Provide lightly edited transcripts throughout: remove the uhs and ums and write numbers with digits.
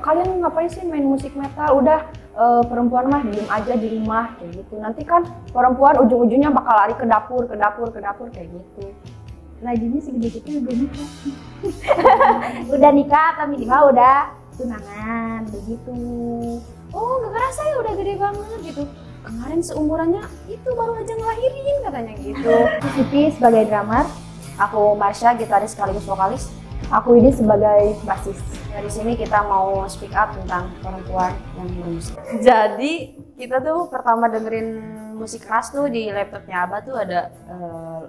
kalian ngapain sih main musik metal? Udah perempuan mah diem aja di rumah kayak gitu. Nanti kan perempuan ujung-ujungnya bakal lari ke dapur kayak gitu. Lajunya segede gitu udah nikah. Udah nikah atau minimal udah tunangan begitu. Oh nggak kerasa ya udah gede banget gitu. Kemarin seumurannya itu baru aja ngelahirin katanya gitu. Siti sebagai drummer, Aku Marsha, gitaris sekaligus vokalis. aku ini sebagai basis. Dari sini kita mau speak up tentang perempuan yang bermusik. Jadi kita tuh pertama dengerin musik keras tuh di laptopnya Abah tuh ada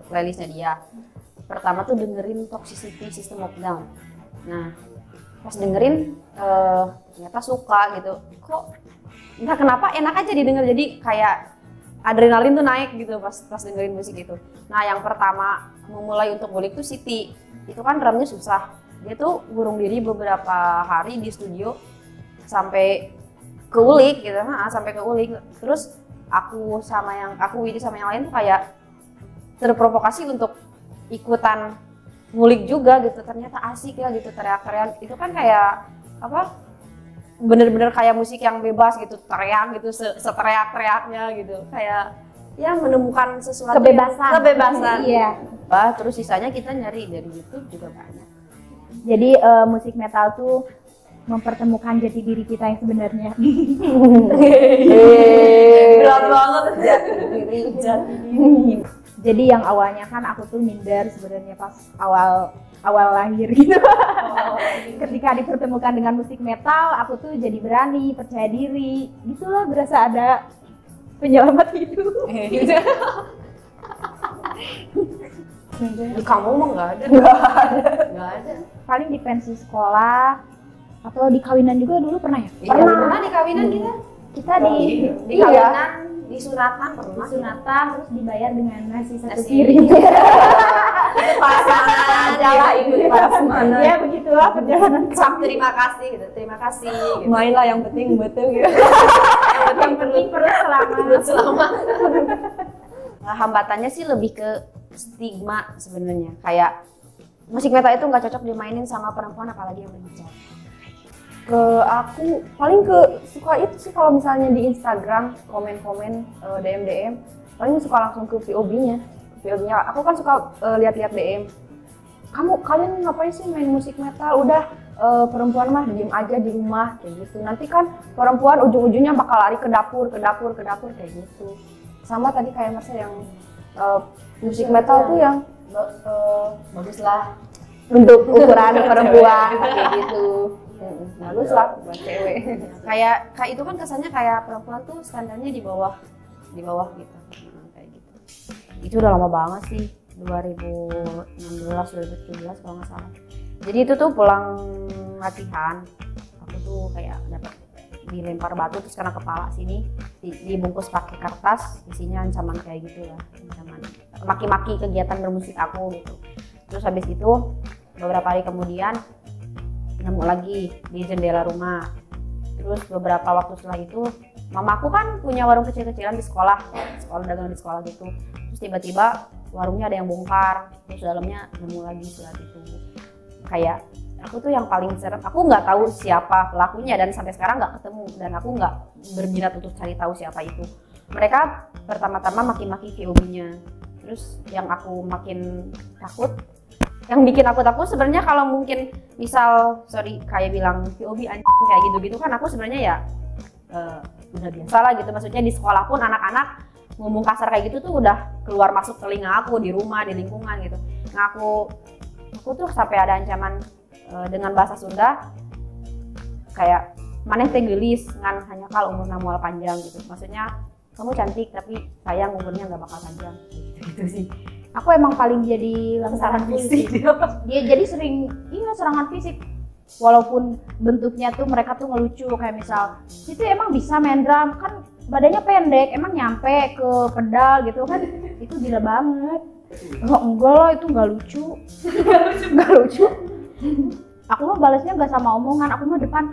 playlistnya dia. Pertama tuh dengerin Toxicity System of Down. Nah pas dengerin ternyata suka gitu. Kok entah kenapa enak aja didengar, jadi kayak adrenalin tuh naik gitu pas dengerin musik itu. Nah yang pertama memulai untuk ngulik tuh Siti. Itu kan drumnya susah. Dia tuh ngurung diri beberapa hari di studio sampai keulik gitu, sampai keulik. Terus aku Widi sama yang lain tuh kayak terprovokasi untuk ikutan ngulik juga gitu. Ternyata asik ya gitu, teriak-teriak. Itu kan kayak apa? Bener-bener kayak musik yang bebas gitu, teriak gitu, seteriak-teriaknya gitu. Kayak ya menemukan sesuatu kebebasan. Iya. Terus sisanya kita nyari dari YouTube juga banyak. Jadi musik metal tuh mempertemukan jati diri kita yang sebenarnya. Berat banget jati diri. Jadi yang awalnya kan aku tuh minder sebenarnya pas awal lahir gitu. Ketika dipertemukan dengan musik metal, aku tuh jadi berani, percaya diri. Gitulah, berasa ada penyelamat hidup. Di kamu mah nggak ada. Paling di pensi sekolah atau di kawinan juga dulu pernah ya? Pernah di kawinan Kita di kawinan, di sunatan pernah. Sunatan terus dibayar dengan nasi satu piring. Pasangan jalan ikut mana? Ya begitulah perjalanan kami. Terima kasih gitu. Main lah yang penting betul gitu. Yang penting perut selamat. Nah, hambatannya sih lebih ke stigma sebenarnya. Kayak musik metal itu nggak cocok dimainin sama perempuan apalagi yang berhijab. Aku paling suka itu sih kalau misalnya di Instagram komen-komen DM paling suka langsung ke VOB-nya. Aku kan suka lihat-lihat DM. Kalian ngapain sih main musik metal? Udah perempuan mah diem aja di rumah kayak gitu. Nanti kan perempuan ujung-ujungnya bakal lari ke dapur kayak gitu. Sama tadi kayak Marsha yang musik metal tuh yang Bagus lah untuk ukuran perempuan kayak gitu. Bagus lah buat cewek. Kayak itu kan kesannya kayak perempuan tuh standarnya di bawah gitu. Kayak gitu. Itu udah lama banget sih, 2016 2017 kalau nggak salah. Jadi itu tuh pulang latihan, aku tuh kayak dapat dilempar batu terus kena kepala sini, dibungkus pakai kertas, isinya ancaman kayak gitu ya, ancaman maki-maki kegiatan bermusik aku gitu. Terus habis itu beberapa hari kemudian nemu lagi di jendela rumah. Terus beberapa waktu setelah itu mamaku kan punya warung kecil-kecilan di sekolah dagang di sekolah gitu. Terus tiba-tiba warungnya ada yang bongkar, terus dalamnya nemu lagi surat itu. Kayak aku tuh yang paling serem, aku nggak tahu siapa pelakunya dan sampai sekarang nggak ketemu, dan aku nggak berminat untuk cari tahu siapa itu. Mereka pertama-tama maki-maki VOB-nya. Terus yang aku makin takut, yang bikin aku takut sebenarnya kalau mungkin misal kayak bilang VOB anjing kayak gitu kan aku sebenarnya ya udah biasa lah gitu. Maksudnya di sekolah pun anak-anak ngomong kasar kayak gitu tuh udah keluar masuk telinga aku, di rumah, di lingkungan gitu. Nah aku tuh sampai ada ancaman dengan bahasa Sunda kayak maneh teh geulis ngan hanya kal umurna moal panjang gitu. Maksudnya kamu cantik tapi sayang umurnya nggak bakal panjang gitu sih. Aku emang paling jadi serangan fisik. Dia jadi sering serangan fisik. Walaupun bentuknya tuh mereka tuh ngelucu, kayak misal itu emang bisa main drum kan badannya pendek, emang nyampe ke pedal gitu kan, itu gila banget. Oh enggak lah, itu nggak lucu. Nggak lucu. Aku mah balasnya nggak sama omongan, aku mah depan.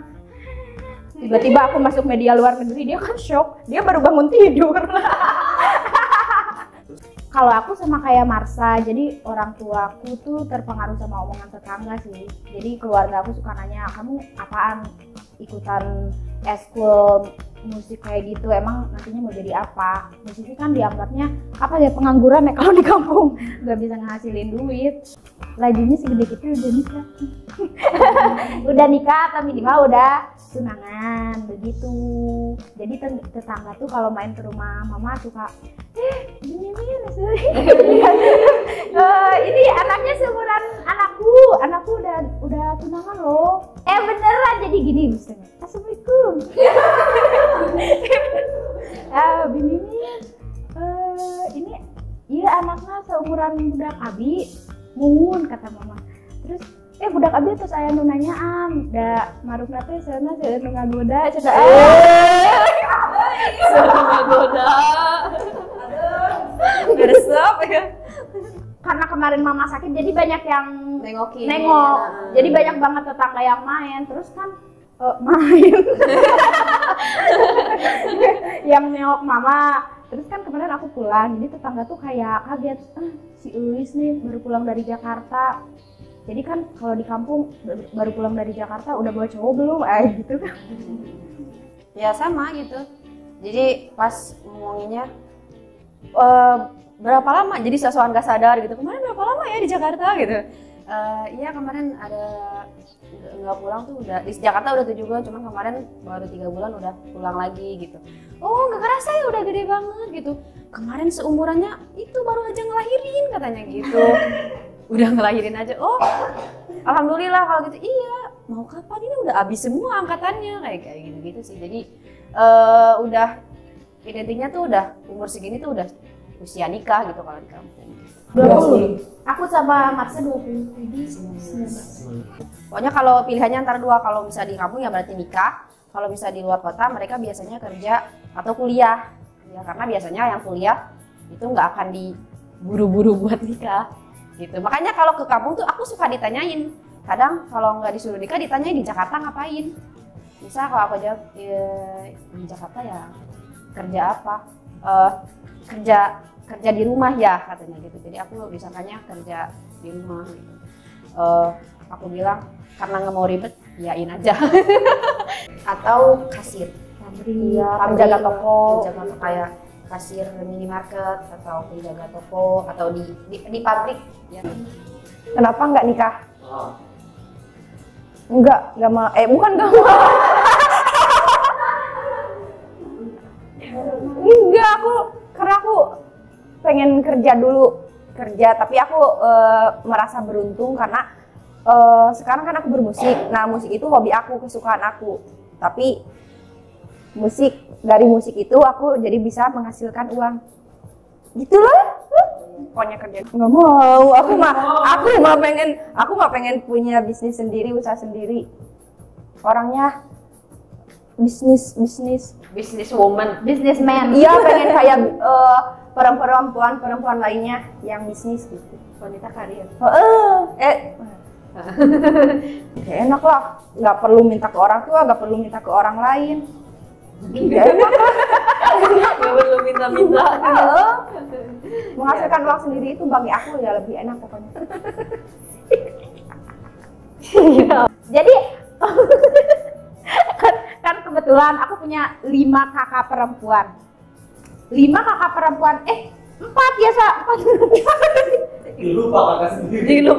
Tiba-tiba aku masuk media luar negeri, dia kan shock, dia baru bangun tidur. Kalau aku sama kayak Marsha, jadi orang tuaku tuh terpengaruh sama omongan tetangga sih. Jadi keluarga aku suka nanya, kamu apaan? ikutan eskul musik kayak gitu, emang nantinya mau jadi apa? Musisi kan dianggapnya apa ya, pengangguran ya kalau di kampung, nggak bisa ngehasilin duit. Lajunya segede kita udah nikah. Udah nikah atau minimal udah tunangan begitu. Jadi tetangga tuh kalau main ke rumah mama suka ini ini anaknya seumuran anakku udah tunangan loh. Beneran jadi gini misalnya. Assalamualaikum. Bininya ini iya anaknya seumuran budak abi muun kata mama. Terus budak abi terus aya nu nanyaan da marukna teh seuna seueur nu ngagoda cenah. Goda. Beresep ya. Karena kemarin mama sakit jadi banyak yang Nengokin. nengok. Jadi banyak banget tetangga yang main. Terus kan main. Yang nengok mama. Terus kan kemarin aku pulang. Jadi tetangga tuh kayak kaget. Si Uis nih baru pulang dari Jakarta. Jadi kan kalau di kampung baru pulang dari Jakarta udah bawa cowok belum? Gitu kan. Ya sama gitu. Jadi pas ngomonginnya berapa lama, jadi sesuatu nggak sadar gitu, kemarin berapa lama ya di Jakarta gitu. Iya kemarin ada nggak pulang tuh udah di Jakarta udah 7 bulan, cuman kemarin baru 3 bulan udah pulang lagi gitu. Oh nggak kerasa ya udah gede banget gitu, kemarin seumurannya itu baru aja ngelahirin katanya gitu. Udah ngelahirin aja, oh alhamdulillah kalau gitu. Iya mau kapan ini udah habis semua angkatannya kayak gitu sih. Jadi udah identiknya tuh udah umur segini tuh udah usia nikah gitu kalau di kampung. 20. Aku sama Marsha 20. Pokoknya kalau pilihannya antara dua, kalau bisa di kampung ya berarti nikah, kalau bisa di luar kota mereka biasanya kerja atau kuliah. Ya karena biasanya yang kuliah itu nggak akan diburu-buru buat nikah gitu. Makanya kalau ke kampung tuh aku suka ditanyain. Kadang kalau nggak disuruh nikah ditanyain di Jakarta ngapain. Misal kalau aku jawab di Jakarta ya kerja apa? Kerja di rumah ya katanya gitu. Jadi aku disangkanya kerja di rumah gitu. Aku bilang karena nggak mau ribet yain aja. Atau kasir, penjaga toko, kayak kasir minimarket atau penjaga toko atau di pabrik ya. Kenapa nggak nikah? Nggak mau. Bukan nggak mau. Enggak, karena aku pengen kerja dulu, tapi aku merasa beruntung karena sekarang kan aku bermusik. Nah musik itu hobi aku, kesukaan aku, tapi dari musik itu aku jadi bisa menghasilkan uang gitu loh. Pokoknya kerja nggak mau, aku mah pengen punya bisnis sendiri, usaha sendiri. Orangnya bisnis woman, Businessman. iya pengen kayak perempuan lainnya yang bisnis gitu, wanita karir. Gak enak lah, nggak perlu minta ke orang tua, nggak perlu minta ke orang lain. Gak enak lah. Nggak perlu minta-minta. Menghasilkan uang sendiri itu bagi aku ya lebih enak pokoknya. Jadi kan kebetulan aku punya 5 kakak perempuan. 5 kakak perempuan, 4 ya, 4. Dilupa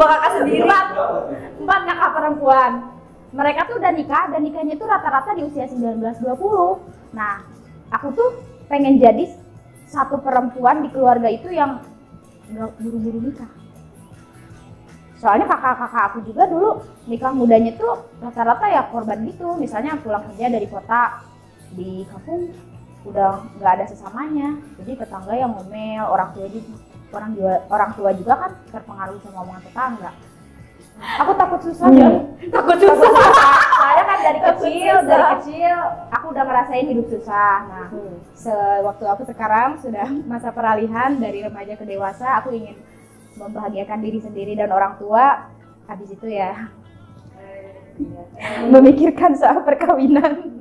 kakak sendiri. 4 kakak perempuan. Mereka tuh udah nikah dan nikahnya tuh rata-rata di usia 19-20. Nah, aku tuh pengen jadi satu perempuan di keluarga itu yang gak buru-buru nikah. Soalnya kakak-kakak aku juga dulu nikah mudanya tuh rata-rata ya korban gitu. Misalnya pulang kerja dari kota, di kampung udah nggak ada sesamanya. Jadi tetangga yang ngomel, orang tua juga kan terpengaruh sama omongan tetangga. Aku takut susah kan? Takut susah. Saya kan dari kecil aku udah ngerasain hidup susah. Nah, sewaktu aku sekarang sudah masa peralihan dari remaja ke dewasa, aku ingin membahagiakan diri sendiri dan orang tua. Habis itu ya memikirkan soal perkawinan.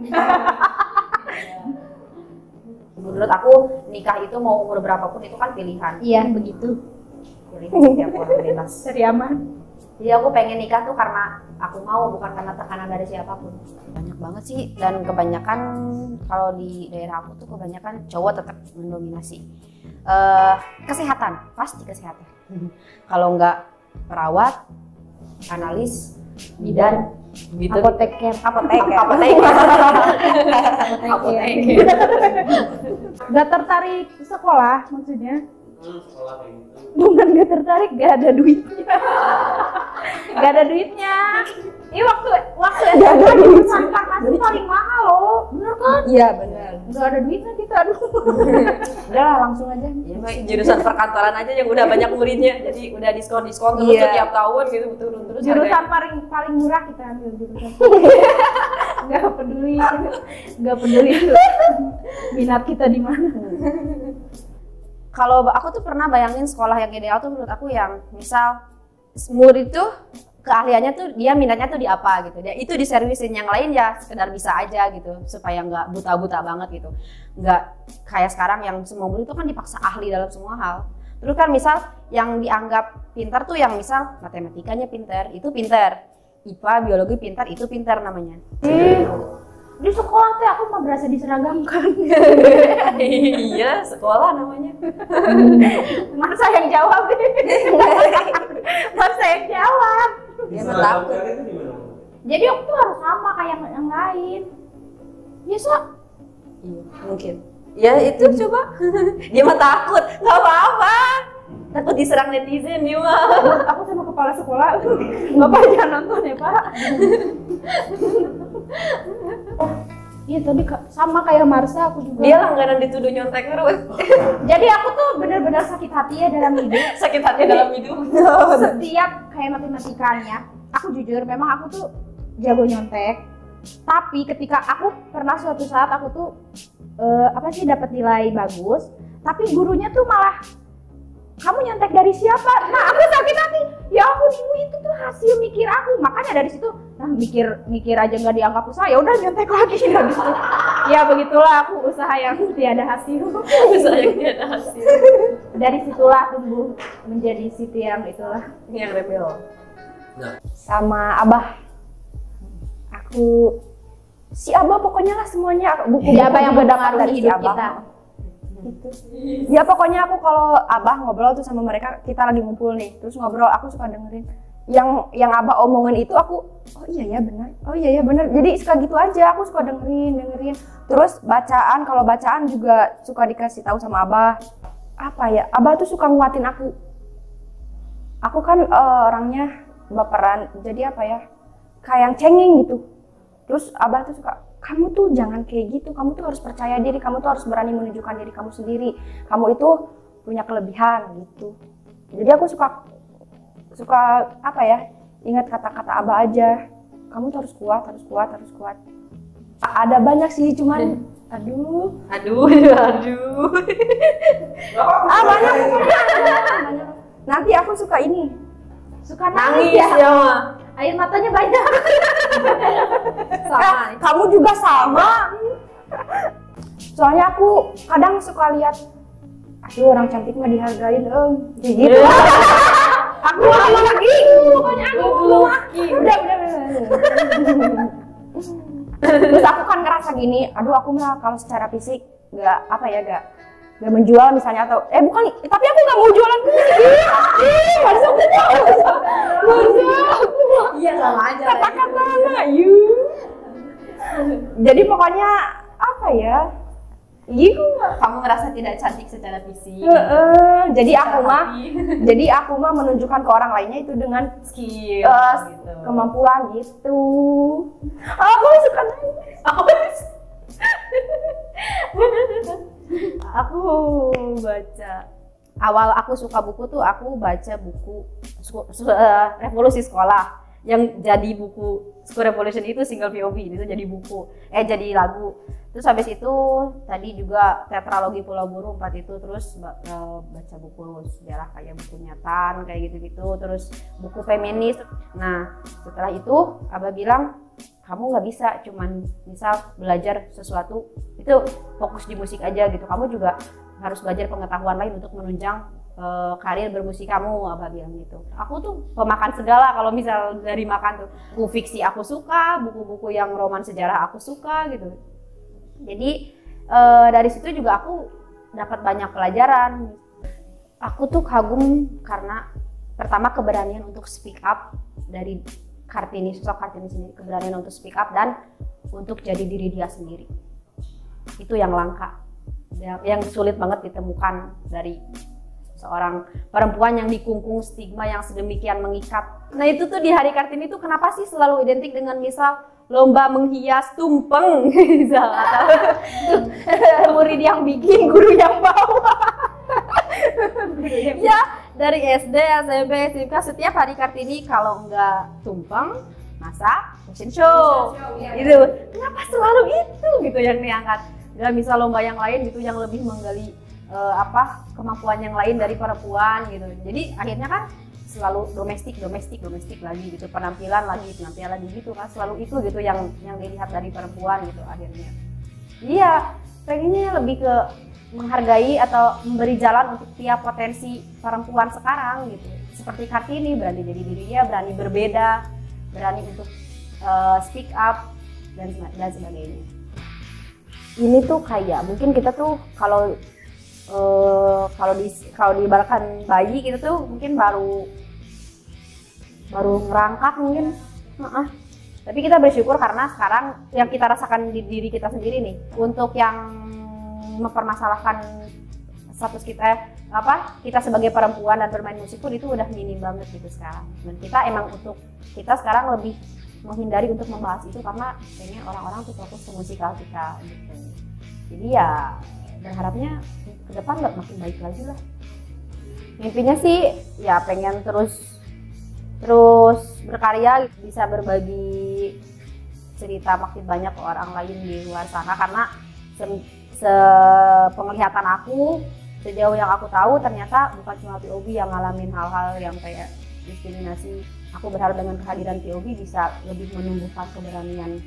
Menurut aku nikah itu mau umur berapapun itu kan pilihan. Iya begitu. Pilihan setiap orang bebas. Seri aman. Jadi aku pengen nikah tuh karena aku mau, bukan karena tekanan dari siapapun. Banyak banget sih, dan kebanyakan kalau di daerah aku tuh kebanyakan cowok tetap mendominasi. Kesehatan, pasti kesehatan. Kalau nggak perawat, analis, bidan, gitu. Apoteker. Gak tertarik sekolah maksudnya? Sekolah kayak gitu. Bukan gak tertarik, gak ada duitnya. Gak ada duitnya. Ini waktu SMA jurusan farmasi paling mahal loh, bener kan? Iya benar. Gak ada duitnya kita, aduh. Udahlah langsung aja. Jurusan perkantoran aja yang udah banyak muridnya, jadi udah diskon terus tuh tiap tahun gitu turun terus. Jurusan paling murah kita ambil jurusan. Gak peduli itu minat kita di mana. Kalau aku tuh pernah bayangin sekolah yang ideal tuh menurut aku yang misal murid tuh keahliannya tuh dia minatnya tuh di apa gitu, dia itu diservisin, yang lain ya sekedar bisa aja gitu supaya nggak buta-buta banget gitu, nggak kayak sekarang yang semua murid itu kan dipaksa ahli dalam semua hal. Terus kan misal yang dianggap pintar tuh yang misal matematikanya pintar, itu pintar, IPA, biologi pintar, itu pintar namanya. Di sekolah tuh aku mah berasa diseragamkan. Iya, sekolah namanya. Masa yang jawab deh. Masa yang jawab. Dia takut. Itu gimana? Jadi aku tuh harus sama kayak yang lain. Ya so. Iya, mungkin. Ya itu coba. Dia mah takut, nggak apa-apa. Takut diserang netizen dia mah. Aku sama kepala sekolah. Bapak jangan nonton ya Pak. Iya tadi sama kayak Marsha aku juga. Dia langganan dituduh nyontek terus. Jadi aku tuh benar-benar sakit hati ya dalam hidup. Sakit hati dalam hidup. Setiap kayak matematikanya, aku jujur memang aku tuh jago nyontek. Tapi ketika aku pernah suatu saat aku tuh dapat nilai bagus, tapi gurunya tuh malah, kamu nyontek dari siapa? Nah aku sakit hati. Ya ampun ibu, itu tuh hasil mikir aku. Makanya dari situ, nah mikir aja nggak dianggap usaha, ya udah nyontek lagi dari situ. Ya begitulah aku usaha yang tiada hasil. Usaha yang tiada hasil. Dari situlah tumbuh menjadi Siti yang itulah. Yang rebel. Sama Abah. Aku si Abah pokoknya lah semuanya buku Siapa yang juga dapat mempengaruhi dari si hidup Abah. kita? Gitu. Ya pokoknya aku kalau Abah ngobrol tuh sama mereka, kita lagi ngumpul nih, terus ngobrol, aku suka dengerin yang Abah omongin itu, aku oh iya ya benar, jadi suka gitu aja, aku suka dengerin. Terus kalau bacaan juga suka dikasih tahu sama Abah. Apa ya, Abah tuh suka nguatin aku kan orangnya baperan, jadi apa ya, kayak yang cengeng gitu. Terus Abah tuh suka, kamu tuh jangan kayak gitu, kamu tuh harus percaya diri, kamu tuh harus berani menunjukkan diri kamu sendiri, kamu itu punya kelebihan gitu. Jadi aku suka apa ya, ingat kata-kata Abah aja, kamu tuh harus kuat. Ada banyak sih, cuman aduh. Banyak. Nanti aku suka ini, Suka Nangis nangis ya mah. Air matanya banyak. sama. Kamu juga sama. Soalnya aku kadang suka lihat, aduh orang cantik mah dihargain, gitu. Aku mau lagi, pokoknya aku mau lagi. Udah. Terus aku kan ngerasa gini, aduh aku mah kalau secara fisik gak menjual misalnya, atau bukan, tapi aku gak mau jualan fisik. Masuk. Iya sama aja. Kata-kata Jadi pokoknya apa ya? Kamu merasa tidak cantik secara fisik. Jadi aku mah menunjukkan ke orang lainnya itu dengan Skill gitu. kemampuan gitu. Aku suka nangis. Aku baca, awal aku suka buku tuh aku baca buku Revolusi Sekolah, yang jadi buku School Revolution itu single VOV, itu jadi buku jadi lagu. Terus habis itu tadi juga tetralogi Pulau Burung 4 itu, terus baca buku sejarah kayak buku Nyatan kayak gitu-gitu, terus buku feminis. Nah setelah itu Abah bilang, kamu nggak bisa cuman misal belajar sesuatu itu fokus di musik aja gitu, kamu juga harus belajar pengetahuan lain untuk menunjang karir bermusik kamu, Abah bilang gitu. Aku tuh pemakan segala, kalau misal dari makan tuh buku fiksi aku suka, buku-buku yang roman sejarah aku suka gitu. Jadi dari situ juga aku dapat banyak pelajaran. Aku tuh kagum karena pertama keberanian untuk speak up dari Kartini, sosok Kartini sendiri, keberanian untuk speak up dan untuk jadi diri dia sendiri. Itu yang langka, yang sulit banget ditemukan dari seorang perempuan yang dikungkung stigma yang sedemikian mengikat. Nah itu tuh di Hari Kartini tuh kenapa sih selalu identik dengan misal lomba menghias tumpeng misal, atau Murid yang bikin, guru yang bawa. ya dari SD, SMP, SMK setiap Hari Kartini kalau enggak tumpeng, masak, fashion show, gitu. Kenapa selalu itu gitu yang diangkat? Gak misal lomba yang lain gitu yang lebih menggali kemampuan yang lain dari perempuan gitu. Jadi akhirnya kan selalu domestik lagi gitu, penampilan lagi gitu kan, selalu itu gitu yang dilihat dari perempuan gitu akhirnya. Iya, pengennya lebih ke menghargai atau memberi jalan untuk tiap potensi perempuan sekarang gitu. Seperti Kartini berani jadi diri dia, berani berbeda, berani untuk speak up dan sebagainya. Ini tuh kayak mungkin kita tuh kalau diibaratkan bayi gitu tuh mungkin baru ngerangkak mungkin. Tapi kita bersyukur karena sekarang yang kita rasakan di diri kita sendiri nih, untuk yang mempermasalahkan status kita sebagai perempuan dan bermain musik pun itu udah minim banget gitu sekarang. Dan kita sekarang lebih menghindari untuk membahas itu karena kayaknya orang-orang tuh fokus ke musikal kita gitu. Jadi ya berharapnya ke depan makin baik lagi lah. Mimpinya sih ya pengen terus berkarya, bisa berbagi cerita makin banyak ke orang lain di luar sana, karena sepenglihatan aku, sejauh yang aku tahu ternyata bukan cuma POB yang ngalamin hal-hal yang kayak diskriminasi. Aku berharap dengan kehadiran POB bisa lebih menumbuhkan keberanian